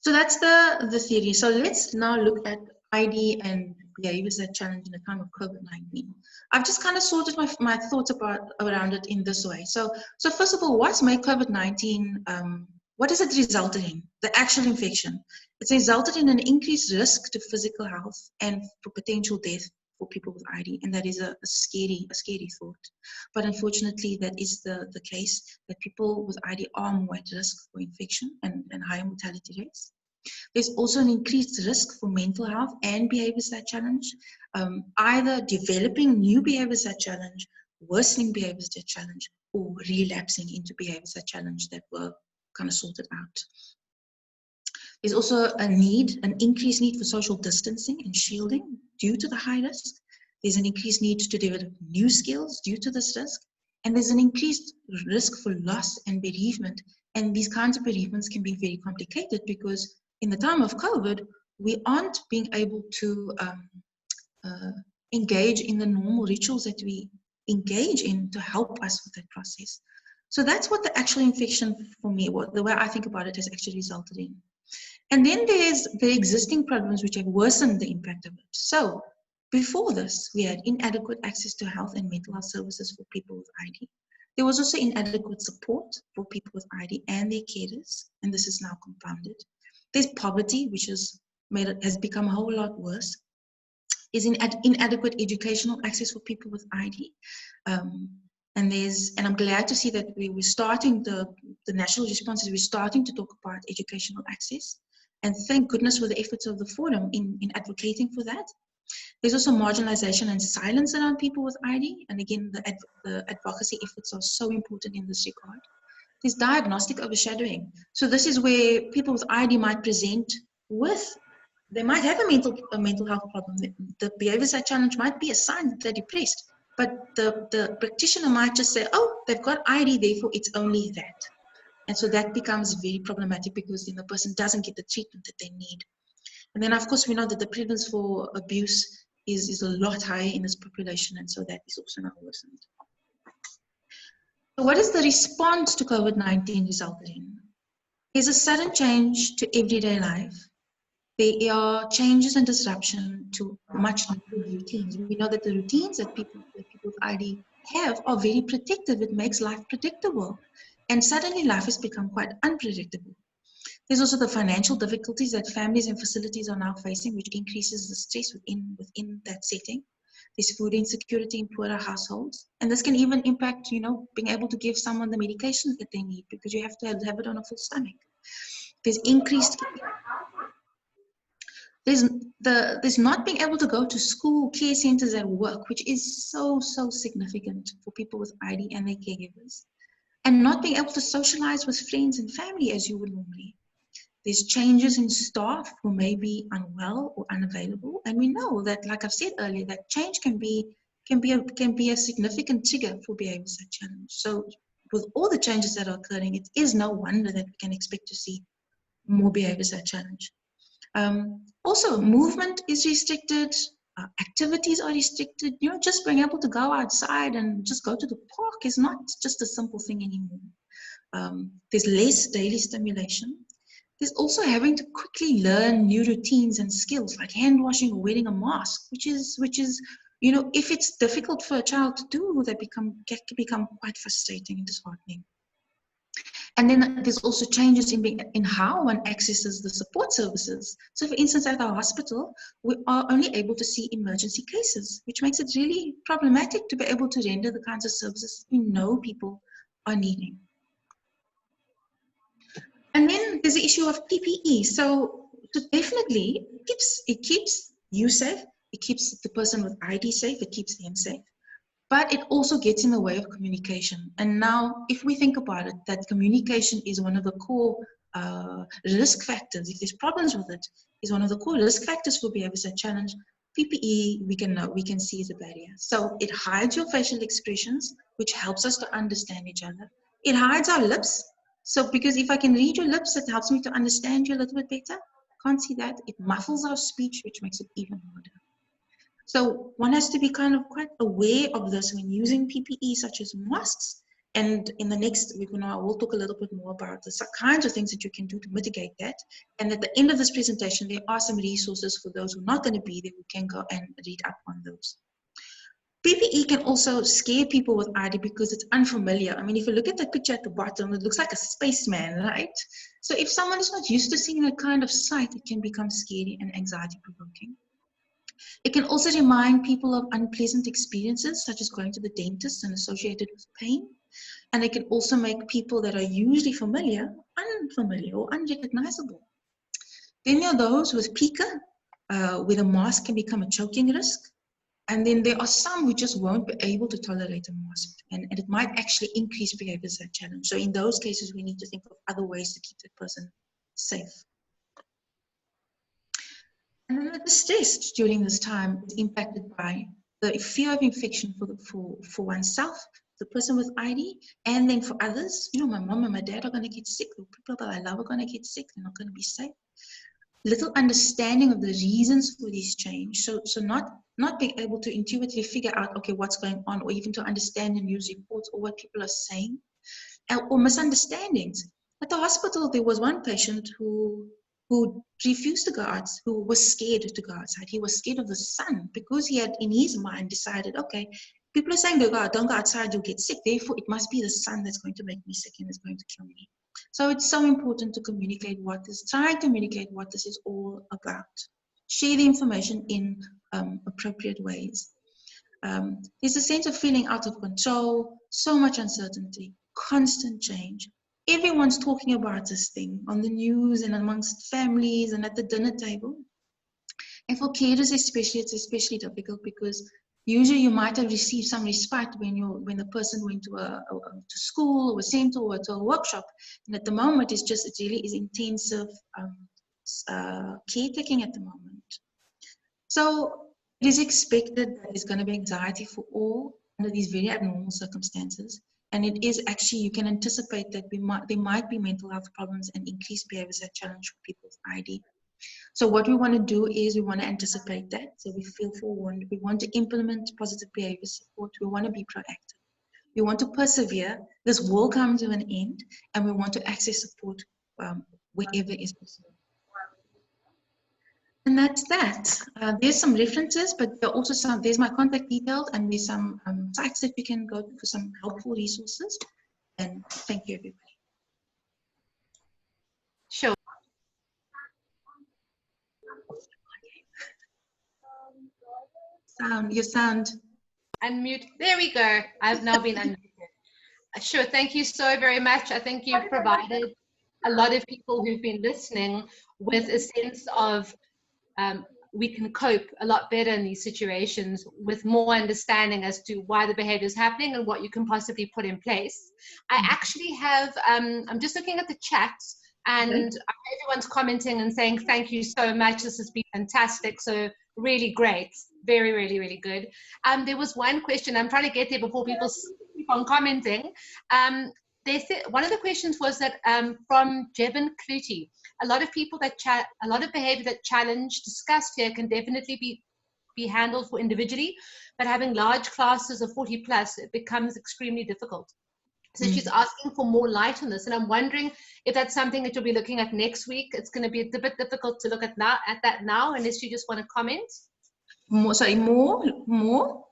So that's the theory. So let's now look at ID and behaviors that challenge in the time of COVID-19. I've just kind of sorted my thoughts around it in this way. So first of all, what's made COVID-19, what has it resulted in? The actual infection. It's resulted in an increased risk to physical health and for potential death for people with ID, and that is a scary thought. But unfortunately, that is the case, that people with ID are more at risk for infection and higher mortality rates. There's also an increased risk for mental health and behaviors that challenge, either developing new behaviors that challenge, worsening behaviors that challenge, or relapsing into behaviors that challenge that were kind of sorted out. There's also an increased need for social distancing and shielding due to the high risk. There's an increased need to develop new skills due to this risk. And there's an increased risk for loss and bereavement. And these kinds of bereavements can be very complicated because in the time of COVID, we aren't being able to engage in the normal rituals that we engage in to help us with that process. So that's what the actual infection for me, the way I think about it, has actually resulted in. And then there's the existing problems which have worsened the impact of it. So before this, we had inadequate access to health and mental health services for people with ID. There was also inadequate support for people with ID and their carers, and this is now compounded. There's poverty, which has become a whole lot worse. There's inadequate educational access for people with ID. And I'm glad to see that we're starting the national responses, we're starting to talk about educational access. And thank goodness for the efforts of the forum in advocating for that. There's also marginalization and silence around people with ID. And again, the advocacy efforts are so important in this regard. There's diagnostic overshadowing. So this is where people with ID might present with, they might have a mental health problem. The behavior side challenge might be a sign that they're depressed. But the practitioner might just say, oh, they've got ID, therefore it's only that. And so that becomes very problematic because then the person doesn't get the treatment that they need. And then, of course, we know that the prevalence for abuse is a lot higher in this population, and so that is also now worsened. So what is the response to COVID-19 resulted in? There's a sudden change to everyday life. There are changes and disruption to much routines. We know that the routines that people with ID have are very protective. It makes life predictable. And suddenly life has become quite unpredictable. There's also the financial difficulties that families and facilities are now facing, which increases the stress within that setting. There's food insecurity in poorer households. And this can even impact, being able to give someone the medications that they need because you have to have it on a full stomach. There's increased... There's not being able to go to school, care centers at work, which is so significant for people with ID and their caregivers. And not being able to socialize with friends and family as you would normally. There's changes in staff who may be unwell or unavailable. And we know that, like I've said earlier, that change can be a significant trigger for behavior side challenge. So with all the changes that are occurring, it is no wonder that we can expect to see more behavior side challenge. Also, movement is restricted, activities are restricted. Just being able to go outside and just go to the park is not just a simple thing anymore. There's less daily stimulation. There's also having to quickly learn new routines and skills like hand washing or wearing a mask, which is if it's difficult for a child to do, that can become quite frustrating and disheartening. And then there's also changes in how one accesses the support services. So for instance, at our hospital, we are only able to see emergency cases, which makes it really problematic to be able to render the kinds of services we know people are needing. And then there's the issue of PPE. So definitely it keeps you safe, it keeps the person with ID safe, it keeps them safe. But it also gets in the way of communication. And now, if we think about it, that communication is one of the core risk factors. If there's problems with it, is one of the core risk factors for behavior side challenge. PPE, we can see is a barrier. So it hides your facial expressions, which helps us to understand each other. It hides our lips. So because if I can read your lips, it helps me to understand you a little bit better. Can't see that. It muffles our speech, which makes it even harder. So one has to be kind of quite aware of this when using PPE such as masks. And in the next webinar, we'll talk a little bit more about the kinds of things that you can do to mitigate that. And at the end of this presentation, there are some resources for those who are not going to be there who can go and read up on those. PPE can also scare people with ID because it's unfamiliar. I mean, if you look at the picture at the bottom, it looks like a spaceman, right? So if someone is not used to seeing that kind of sight, it can become scary and anxiety provoking. It can also remind people of unpleasant experiences, such as going to the dentist and associated with pain. And it can also make people that are usually familiar, unfamiliar or unrecognizable. Then there are those with pica, where the mask can become a choking risk. And then there are some who just won't be able to tolerate a mask, and it might actually increase behaviors that challenge. So in those cases, we need to think of other ways to keep that person safe. And then the distress during this time is impacted by the fear of infection for oneself, the person with ID, and then for others. You know, my mom and my dad are going to get sick, the people that I love are going to get sick, they're not going to be safe. Little understanding of the reasons for this change. So not being able to intuitively figure out, okay, what's going on, or even to understand the news reports or what people are saying, or misunderstandings. At the hospital, there was one patient who refused to go out, who was scared to go outside. He was scared of the sun because he had, in his mind, decided, okay, people are saying, don't go outside, you'll get sick. Therefore, it must be the sun that's going to make me sick and is going to kill me. So it's so important to communicate try and communicate what this is all about. Share the information in appropriate ways. There's a sense of feeling out of control, so much uncertainty, constant change. Everyone's talking about this thing on the news and amongst families and at the dinner table. And for carers especially, it's especially difficult because usually you might have received some respite when the person went to school or a center or to a workshop. And at the moment, it really is intensive caretaking at the moment. So it is expected that there's going to be anxiety for all under these very abnormal circumstances. And it is actually, you can anticipate that there might be mental health problems and increased behaviors that challenge people's ID. So what we want to do is we want to anticipate that. So we feel forewarned. We want to implement positive behavior support. We want to be proactive. We want to persevere. This will come to an end, and we want to access support wherever is possible. And that's that. There's some references, but there are also there's my contact details, and there's some sites that you can go to for some helpful resources. And thank you, everybody. Sure. Your sound. Unmute. There we go. I've now been unmuted. Sure. Thank you so very much. I think you've provided a lot of people who've been listening with a sense of we can cope a lot better in these situations with more understanding as to why the behavior is happening and what you can possibly put in place. I actually have, I'm just looking at the chat, and everyone's commenting and saying, thank you so much. This has been fantastic. So really great. Very, really, really good. There was one question, I'm trying to get there before people keep on commenting. They said, one of the questions was that from Jevin Clutie, a lot of people a lot of behavior that challenge discussed here can definitely be handled for individually, but having large classes of 40 plus, it becomes extremely difficult. So she's asking for more light on this, and I'm wondering if that's something that you'll be looking at next week. It's going to be a bit difficult to look at that now, unless you just want to comment. More.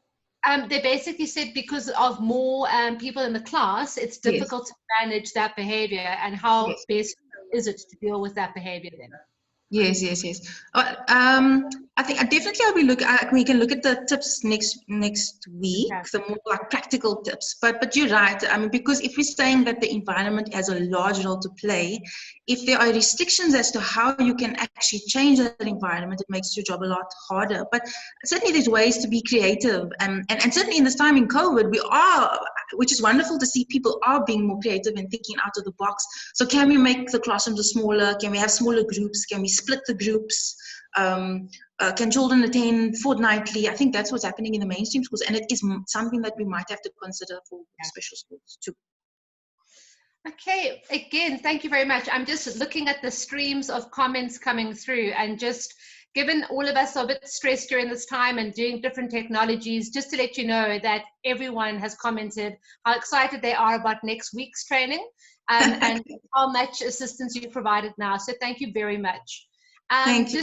They basically said because of more people in the class, it's difficult to manage that behavior, and how best is it to deal with that behavior then? Yes. I think I'll be we can look at the tips next week, the more like practical tips. But you're right. I mean, because if we're saying that the environment has a large role to play, if there are restrictions as to how you can actually change that environment, it makes your job a lot harder. But certainly there's ways to be creative, and certainly in this time in COVID, which is wonderful to see people are being more creative and thinking out of the box. So can we make the classrooms smaller? Can we have smaller groups? Can we split the groups? Can children attend fortnightly? I think that's what's happening in the mainstream schools, and it is something that we might have to consider for special schools too. Okay, again, thank you very much. I'm just looking at the streams of comments coming through, and just given all of us are a bit stressed during this time and doing different technologies, just to let you know that everyone has commented how excited they are about next week's training and how much assistance you provided now. So thank you very much. Thank you.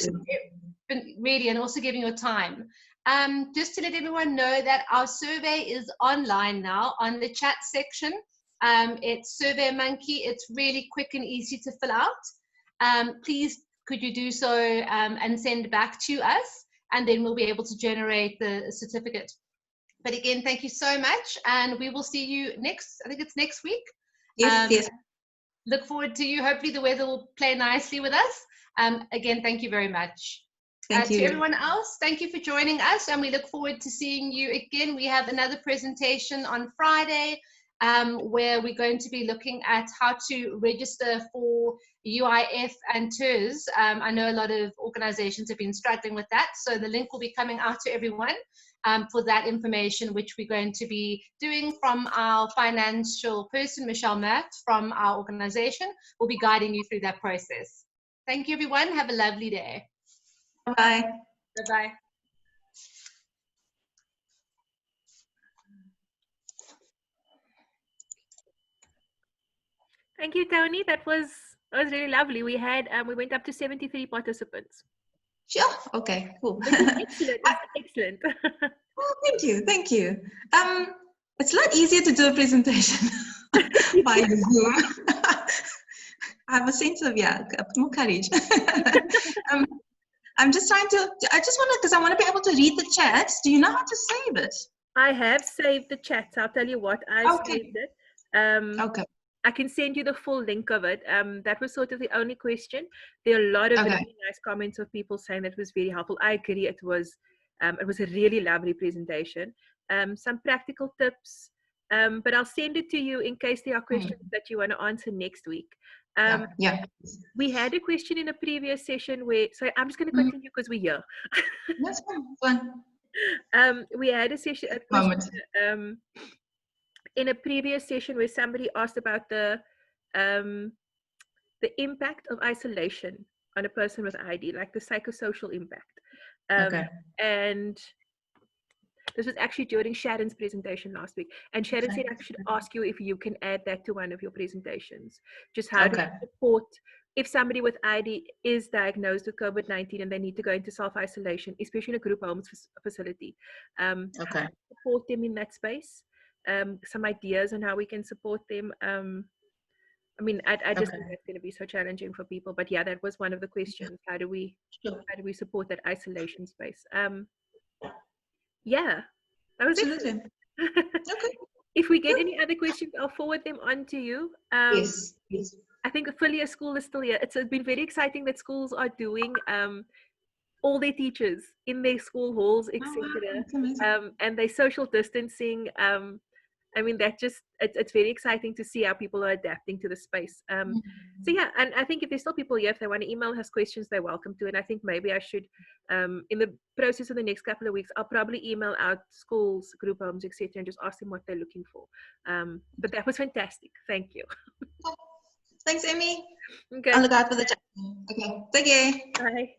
Really, and also giving your time. Just to let everyone know that our survey is online now on the chat section. It's SurveyMonkey. It's really quick and easy to fill out. Please, could you do so and send back to us? and then we'll be able to generate the certificate. But again, thank you so much, and we will see you I think it's next week. Yes. Look forward to you. Hopefully the weather will play nicely with us. Again, thank you very much. Thank you. To everyone else, thank you for joining us, and we look forward to seeing you again. We have another presentation on Friday where we're going to be looking at how to register for UIF and TERS. I know a lot of organizations have been struggling with that, so the link will be coming out to everyone for that information, which we're going to be doing from our financial person, Michelle Mert, from our organization. We'll be guiding you through that process. Thank you, everyone. Have a lovely day. Bye. Bye-bye. Thank you, Tony. That was really lovely. We went up to 73 participants. Sure. Okay. Cool. Excellent. Excellent. Oh, thank you. It's a lot easier to do a presentation by Zoom. I have a sense of more courage. I'm just trying to. Because I want to be able to read the chats. Do you know how to save it? I have saved the chats. I'll tell you what. Saved it. Okay. I can send you the full link of it. That was sort of the only question. There are a lot of really nice comments of people saying that was very helpful. I agree. It was a really lovely presentation. Some practical tips, but I'll send it to you in case there are questions that you want to answer next week. We had a question in a previous session where, so I'm just going to continue because we're here. That's fine. We had a session, in a previous session where somebody asked about the impact of isolation on a person with ID, like the psychosocial impact. And this was actually during Sharon's presentation last week. And Sharon said I should ask you if you can add that to one of your presentations. Just how to support if somebody with ID is diagnosed with COVID-19 and they need to go into self-isolation, especially in a group homes facility. How to support them in that space. Some ideas on how we can support them. I mean, I just think that's going to be so challenging for people. But yeah, that was one of the questions. How do we support that isolation space? Yeah, that was Absolutely. it. If we get any other questions, I'll forward them on to you. Yes. I think Affiliate School is still here. It's been very exciting that schools are doing all their teachers in their school halls, etc. And they social distancing. I mean, it's very exciting to see how people are adapting to the space. So yeah, and I think if there's still people here, if they want to email us questions, they're welcome to. And I think maybe I should, in the process of the next couple of weeks, I'll probably email out schools, group homes, etc., and just ask them what they're looking for. But that was fantastic. Thank you. Thanks, Amy. Okay. I'll look out for the chat. Okay. Take care. Bye.